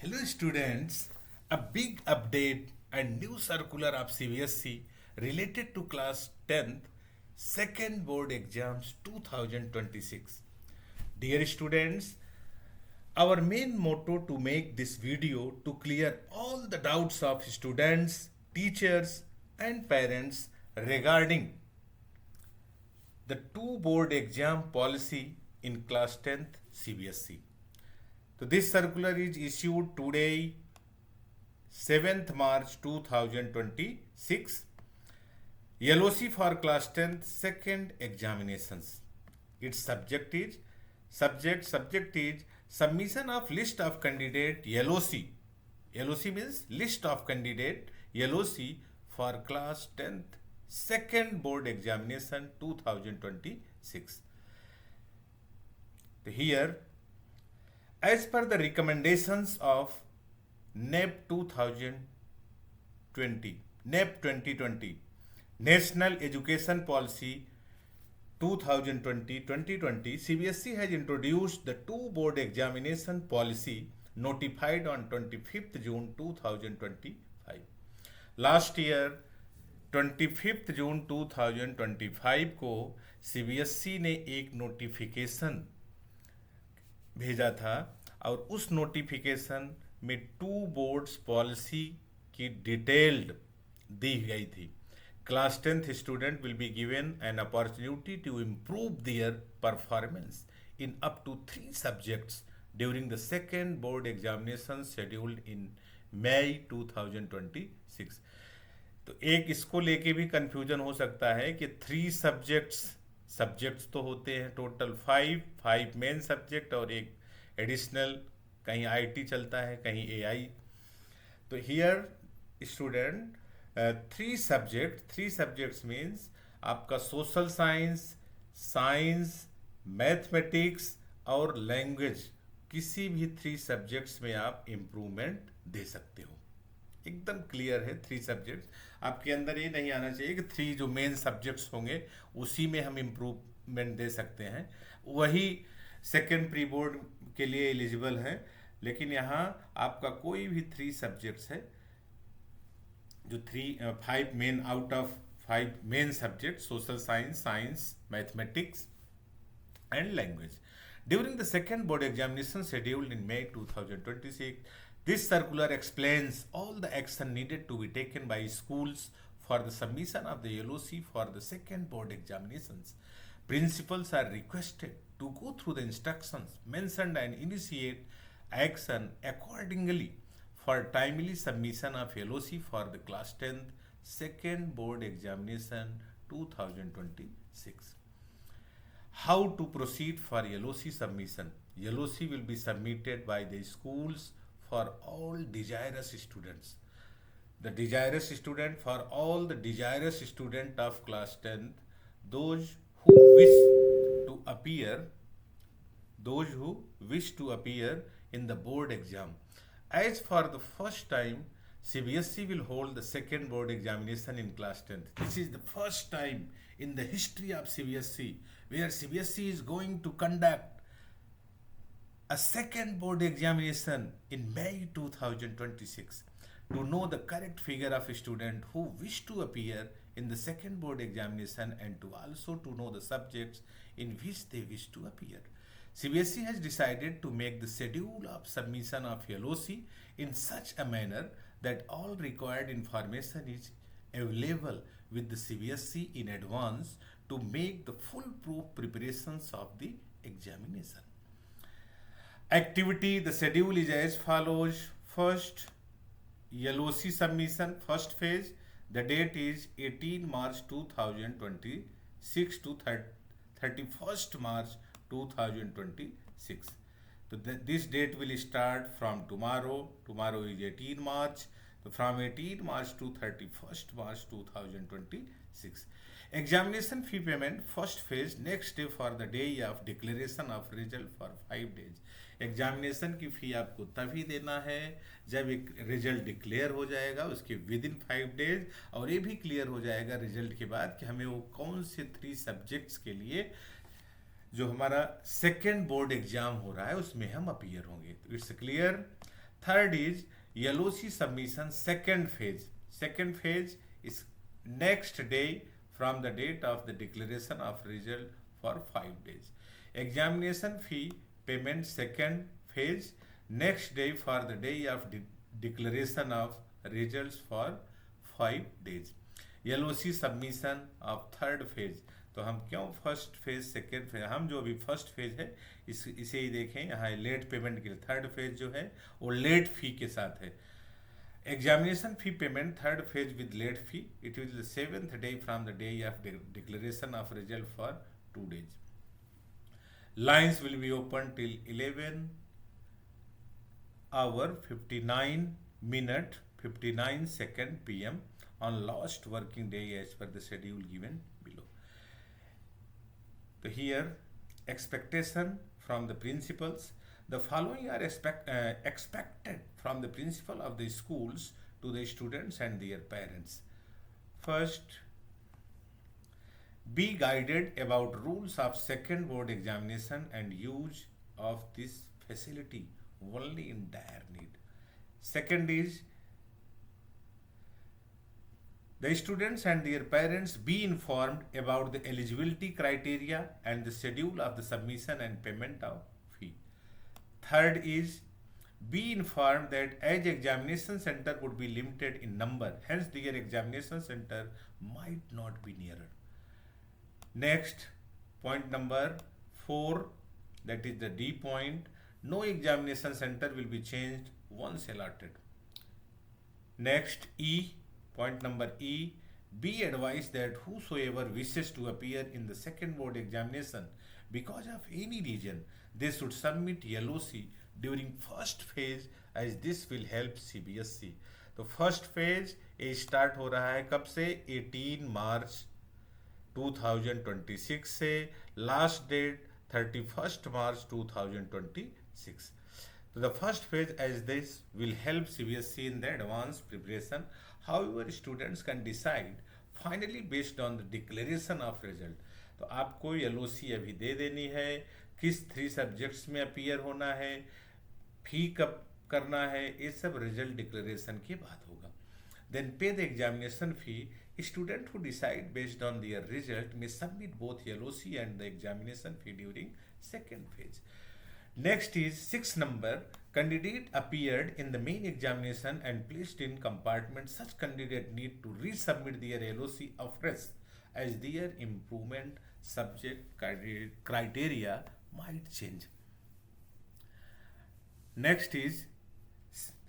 Hello students, a big update and new circular of CBSE related to class 10th second board exams 2026. Dear students, our main motto to make this video to clear all the doubts of students, teachers and parents regarding the two board exam policy in class 10th CBSE. So this circular is issued today 7th March 2026. LOC for class 10th second examinations. Its subject is submission of list of candidate LOC. LOC means list of candidate LOC for class 10th second board examination 2026. Here, as per the recommendations of NEP 2020, NEP 2020, National Education Policy 2020-2020, CBSE has introduced the two board examination policy notified on 25th June 2025. Last year 25th जून 2025 को CBSE ने एक notification भेजा था और उस notification में two boards policy की detailed दी गई थी. Class 10th student will be given an opportunity to improve their performance in up to 3 subjects during the second board examination scheduled in May 2026. तो एक इसको लेके भी कंफ्यूजन हो सकता है कि 3 सब्जेक्ट्स तो होते हैं टोटल 5 मेन सब्जेक्ट और एक एडिशनल, कहीं आईटी चलता है कहीं एआई. तो हियर स्टूडेंट 3 सब्जेक्ट्स मीन्स आपका सोशल साइंस, मैथमेटिक्स और लैंग्वेज, किसी भी 3 सब्जेक्ट्स में आप इम्प्रूवमेंट दे सकते हो. एकदम क्लियर है 3 सब्जेक्ट्स. आपके अंदर ये नहीं आना चाहिए कि 3 जो मेन सब्जेक्ट्स होंगे उसी में हम इम्प्रूवमेंट दे सकते हैं, वही सेकेंड प्री बोर्ड के लिए एलिजिबल है. लेकिन यहाँ आपका कोई भी 3 सब्जेक्ट्स है जो 5 main out of 5 main subject, social science, mathematics and language. During the second board examination scheduled in May 2026, this circular explains all the action needed to be taken by schools for the submission of the LOC for the second board examinations. Principals are requested to go through the instructions mentioned and initiate action accordingly for timely submission of LOC for the class 10th second board examination 2026. How to proceed for LOC submission? LOC will be submitted by the schools for all desirous students. The desirous student, for all the desirous student of class 10th, those who wish to appear in the board exam. As for the first time, CBSE will hold the second board examination in class 10th. This is the first time in the history of CBSE where CBSE is going to conduct a second board examination in May 2026. To know the correct figure of students who wish to appear in the second board examination and to also to know the subjects in which they wish to appear, CBSE has decided to make the schedule of submission of LOC in such a manner that all required information is available with the CBSE in advance to make the foolproof preparations of the examination. Activity, the schedule is as follows. First, LOC submission, first phase, the date is 18 March 2026 to 31st March 2026. So this date will start from tomorrow. Tomorrow is 18 March. So from 18 March to 31st March 2026. Examination fee payment, first phase, next day for the day of declaration of result for 5 days. Examination की फ़ी आपको तभी देना है जब एक result declare हो जाएगा, उसके विद इन 5 डेज, और ये भी क्लियर हो जाएगा रिजल्ट के बाद कि हमें वो कौन से 3 सब्जेक्ट्स के लिए जो हमारा सेकेंड बोर्ड एग्जाम हो रहा है उसमें हम अपीयर होंगे. तो it's clear. Third is LOC submission second phase. Second phase is next day from the date of the declaration of result for 5 days. Examination fee payment second phase next day for the day of declaration of results for 5 days. LOC submission of third phase. तो हम क्यों first phase second phase, हम जो अभी first phase है इसे ही देखें. यहाँ लेट पेमेंट के लिए थर्ड फेज जो है वो लेट फी के साथ है. Examination fee payment third phase with late fee. It will 7th day from the day of declaration of result for 2 days. Lines will be open till 11h59 PM on last working day as per the schedule given below. So here expectation from the principals. The following are expected from the principal of the schools to the students and their parents. First, be guided about rules of second board examination and use of this facility only in dire need. Second is, the students and their parents be informed about the eligibility criteria and the schedule of the submission and payment of fee. Third is, be informed that as examination center would be limited in number, hence their examination center might not be nearer. Next, point number 4, that is the D point. No examination center will be changed once allotted. Next, E, point number E, be advised that whosoever wishes to appear in the second board examination because of any reason, they should submit LOC during first phase as this will help CBSE. तो first phase ये start हो रहा है कब से? 18 मार्च 2026 से. Last date 31st March 2026. So the first phase as this will help CBSE in the advanced preparation. However, students can decide finally based on the declaration of result. तो आपको LOC अभी दे देनी है, किस 3 सब्जेक्ट्स में अपीयर होना है, फी कब करना है, ये सब रिजल्ट डिक्लेरेशन के बाद होगा. Then pay the examination fee. Student who decide based on their result may submit both LOC and the examination fee during second phase. Next is 6 number. Candidate appeared in the main examination and placed in compartment. Such candidate need to resubmit their LOC afresh as their improvement subject criteria might change. Next is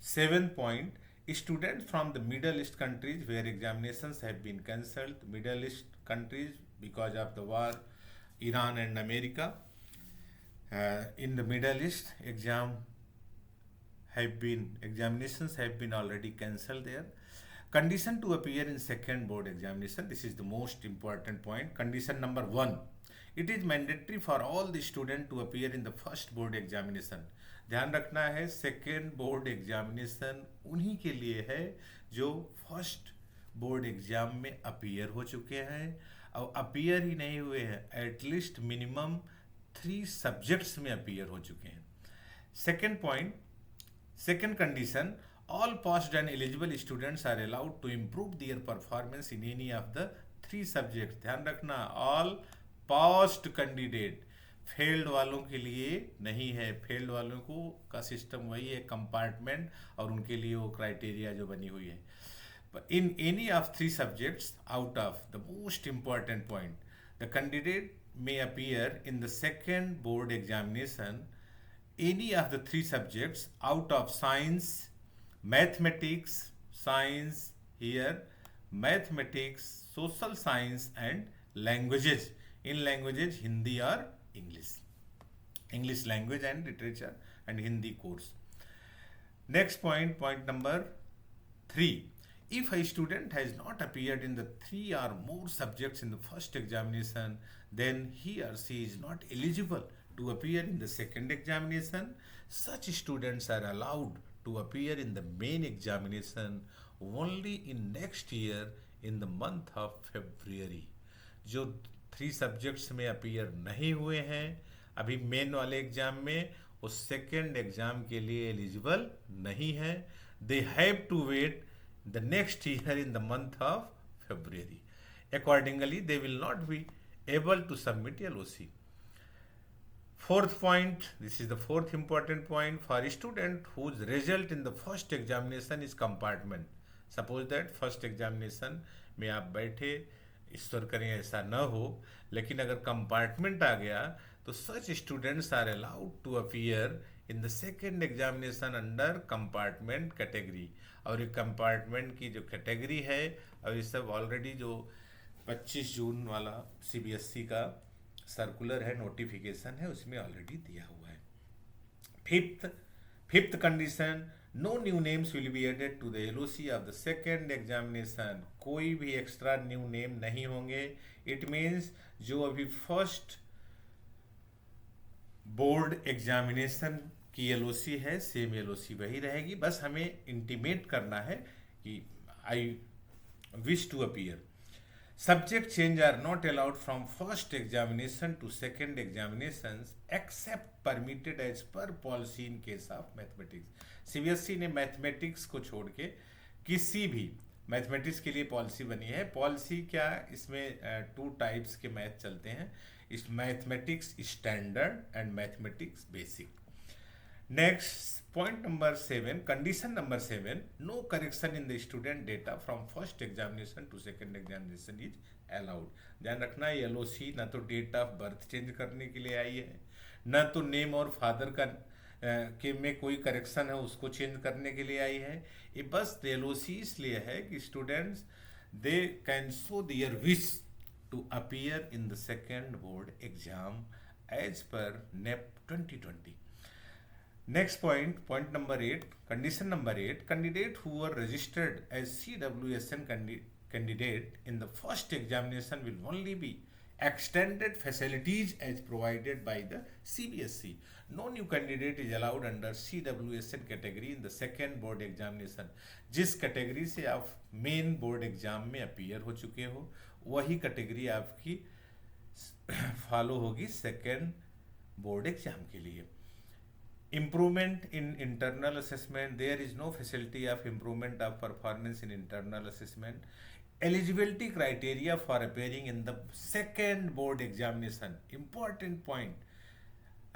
7th point. Students from the Middle East countries where examinations have been cancelled. Middle East countries because of the war, Iran and America. In the Middle East, examinations have been already cancelled there. Condition to appear in second board examination. This is the most important point. Condition number 1. It is mandatory for all the students to appear in the first board examination. ध्यान रखना है second board examination उन्हीं के लिए है जो first board exam में appear हो चुके हैं और अपीयर ही नहीं हुए हैं, एटलीस्ट मिनिमम 3 सब्जेक्ट्स में अपीयर हो चुके हैं. Second point, second condition, all passed and eligible students are allowed to improve their performance in any of the 3 subjects. ध्यान रखना, all passed candidate, फेल्ड वालों के लिए नहीं है. फेल्ड वालों को का सिस्टम वही है, कंपार्टमेंट, और उनके लिए वो क्राइटेरिया जो बनी हुई है. In any of 3 subjects out of the most important point, the candidate may appear in the second board examination any of the 3 subjects out of science, mathematics, science here, mathematics, social science and languages. In languages Hindi और English language and literature and Hindi course. Next point, point number 3. If a student has not appeared in the 3 or more subjects in the first examination, then he or she is not eligible to appear in the second examination. Such students are allowed to appear in the main examination only in next year in the month of February. जो 3 subjects में appear नहीं हुए हैं अभी main वाले exam में, वो second exam के लिए एलिजिबल नहीं है. They have to wait the next year in the month of February. Accordingly, they will not be able to submit LOC. Fourth point, this is the fourth important point, for a student whose result in the first examination is compartment. Suppose that first examination में आप बैठे, ईश्वर करें ऐसा न हो, लेकिन अगर compartment आ गया तो such students are allowed to appear in the second examination under compartment category. और ये कंपार्टमेंट की जो कैटेगरी है, और ये सब ऑलरेडी जो 25 जून वाला CBSE का सर्कुलर है, नोटिफिकेशन है, उसमें ऑलरेडी दिया हुआ है. Fifth condition, no new names will be added to the LOC of the second examination. कोई भी एक्स्ट्रा न्यू नेम नहीं होंगे. इट मीन्स जो अभी फर्स्ट बोर्ड एग्जामिनेशन की LOC है, सेम LOC वही रहेगी. बस हमें इंटीमेट करना है कि I wish to appear. Subject change are not allowed from first examination to second examinations except permitted as per policy in case of mathematics. CBSE ने मैथमेटिक्स को छोड़ के किसी भी मैथमेटिक्स के लिए पॉलिसी बनी है. पॉलिसी क्या, इसमें 2 टाइप्स के मैथ चलते हैं, इस mathematics standard and mathematics basic. Next, point number 7, condition number 7, no correction in the student data from first examination to second examination is allowed. ध्यान रखना, LOC ना तो डेट ऑफ बर्थ चेंज करने के लिए आई है, ना तो नेम और फादर का के में कोई करेक्शन है उसको चेंज करने के लिए आई है. ये बस LOC इसलिए है कि students they can show their wish to appear in the second board exam as per NEP 2020. Next point, point number 8, condition number 8, candidate who were registered as CWSN candidate in the first examination will only be extended facilities as provided by the CBSE. No new candidate is allowed under CWSN category in the second board examination. जिस category से आप main board exam में appear हो चुके हो, वही category आपकी follow होगी सेकेंड बोर्ड एग्जाम के लिए. Improvement in internal assessment, there is no facility of improvement of performance in internal assessment. Eligibility criteria for appearing in the second board examination, important point.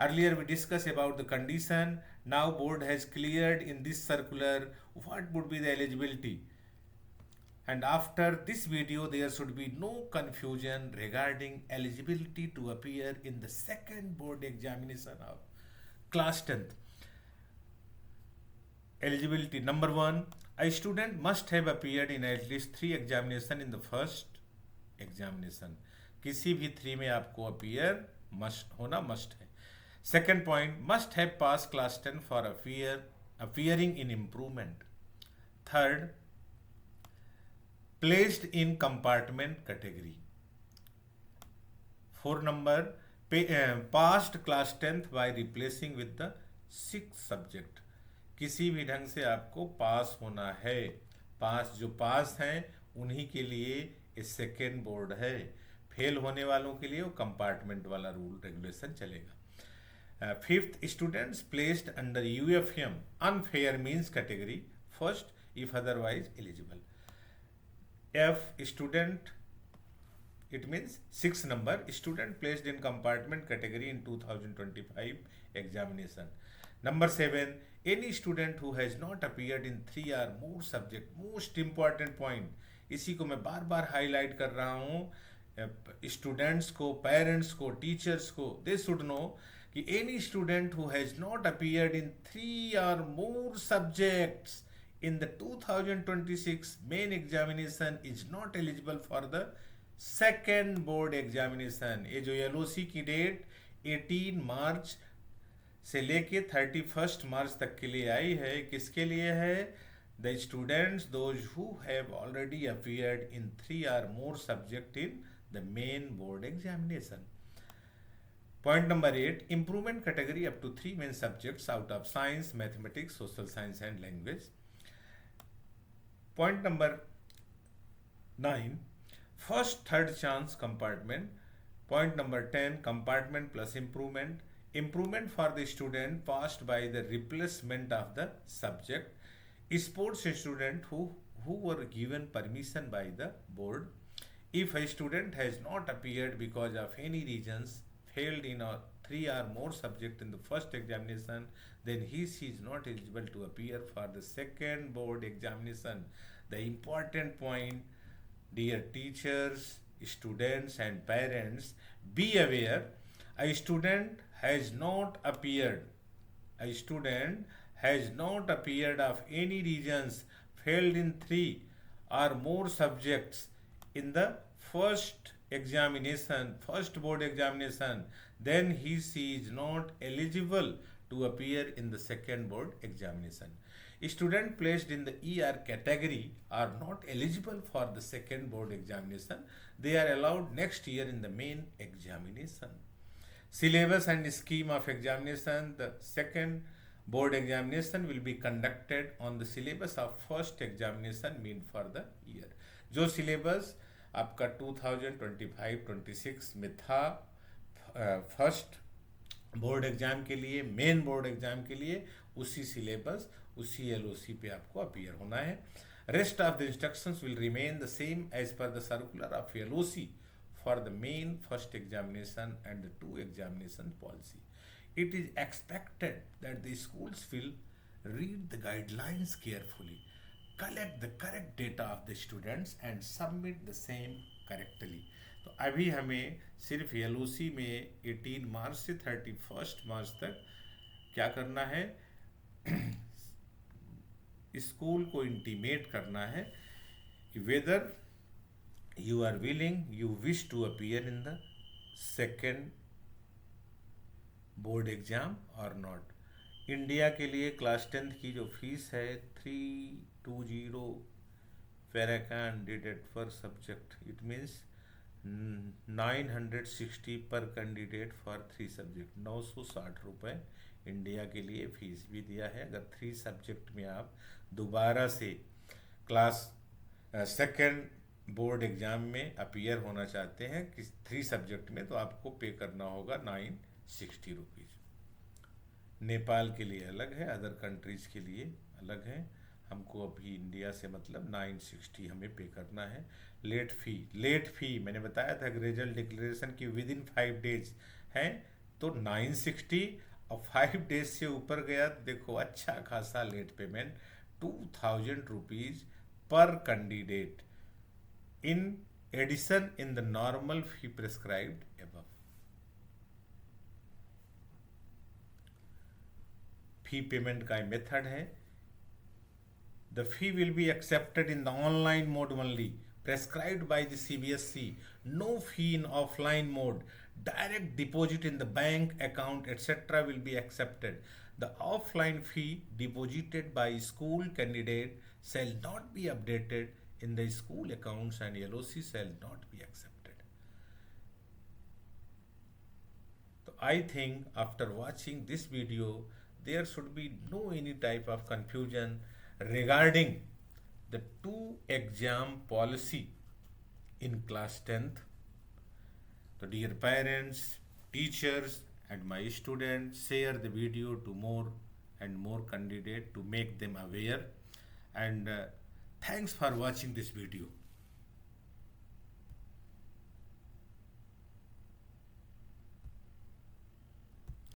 Earlier we discussed about the condition, now board has cleared in this circular what would be the eligibility. And after this video there should be no confusion regarding eligibility to appear in the second board examination of class 10th. Eligibility number 1, a student must have appeared in at least 3 examination in the first examination. किसी भी 3 में आपको appear must होना must है. Second point, must have passed class 10 for appearing in improvement. Third, placed in compartment category. 4 number, passed class 10th by replacing with the 6th subject. किसी भी ढंग से आपको पास होना है. पास जो पास हैं उन्हीं के लिए ये सेकेंड बोर्ड है. फेल होने वालों के लिए वो कंपार्टमेंट वाला रूल रेगुलेशन चलेगा. Fifth, students placed under UFM unfair means category first if otherwise eligible. F, student, it means 6 number, student placed in compartment category in 2025 examination. Number 7, any student who has not appeared in 3 or more subject, most important point, इसी को मैं बार बार highlight कर रहा हूँ students को, parents को, teachers को. They should know कि any student who has not appeared in 3 or more subjects in the 2026 main examination is not eligible for the second board examination. ये जो LOC की डेट 18 मार्च से लेके 31 मार्च तक के लिए आई है, किसके लिए है? The students those who have already appeared in 3 or more subject in the main board examination. Point number 8, improvement category up to 3 main subjects out of science, mathematics, social science and language. Point number 9, first third chance compartment. Point number 10, compartment plus improvement. improvement for the student passed by the replacement of the subject. Sports student who were given permission by the board. If a student has not appeared because of any reasons, failed in three or more subjects in the first examination, then she is not eligible to appear for the second board examination. The important point, dear teachers, students and parents, be aware, a student has not appeared. A student has not appeared of any reasons, failed in three or more subjects in the first examination, first board examination, then she is not eligible to appear in the second board examination. Students placed in the ER category are not eligible for the second board examination. They are allowed next year in the main examination. Syllabus and scheme of examination. The second board examination will be conducted on the syllabus of first examination meant for the year. जो syllabus आपका 2025-26 में था first board exam के लिए, main board exam के लिए, उसी syllabus उसी एलओसी पे आपको अपीयर होना है. Rest of the instructions will remain the same as per the circular of LOC for the main first examination and the two examination policy. It is expected that the schools will read the guidelines carefully, collect the correct data of the students and submit the same correctly. तो अभी हमें सिर्फ LOC में 18 मार्च से 31 मार्च तक क्या करना है, स्कूल को इंटीमेट करना है कि weather you are willing, you wish to appear in the second board exam or not. India के लिए क्लास 10th की जो फीस है 320 per candidate per subject, it means 960 per candidate for 3 subject, 960 रुपये इंडिया के लिए फीस भी दिया है. अगर 3 सब्जेक्ट में आप दोबारा से क्लास सेकेंड बोर्ड एग्जाम में अपीयर होना चाहते हैं कि 3 सब्जेक्ट में, तो आपको पे करना होगा 960 रुपीज़. नेपाल के लिए अलग है, अदर कंट्रीज़ के लिए अलग है. हमको अभी इंडिया से मतलब 960 हमें पे करना है. लेट फ़ी मैंने बताया था कि रिजल्ट डिक्लेरेशन की विद इन 5 डेज है, तो 960 और 5 डेज से ऊपर गया तो देखो अच्छा खासा लेट पेमेंट 2000 रुपीज़ पर candidate in addition in the normal fee prescribed above. Fee payment का मेथड है. The fee will be accepted in the online mode only, prescribed by the CBSE. No fee in offline mode. Direct deposit in the bank account, etc. will be accepted. The offline fee deposited by school candidate shall not be updated in the school accounts and LOC shall not be accepted. So I think after watching this video, there should be no any type of confusion regarding the 2 exam policy in class 10th. So dear parents, teachers and my students, share the video to more and more candidates to make them aware, and thanks for watching this video.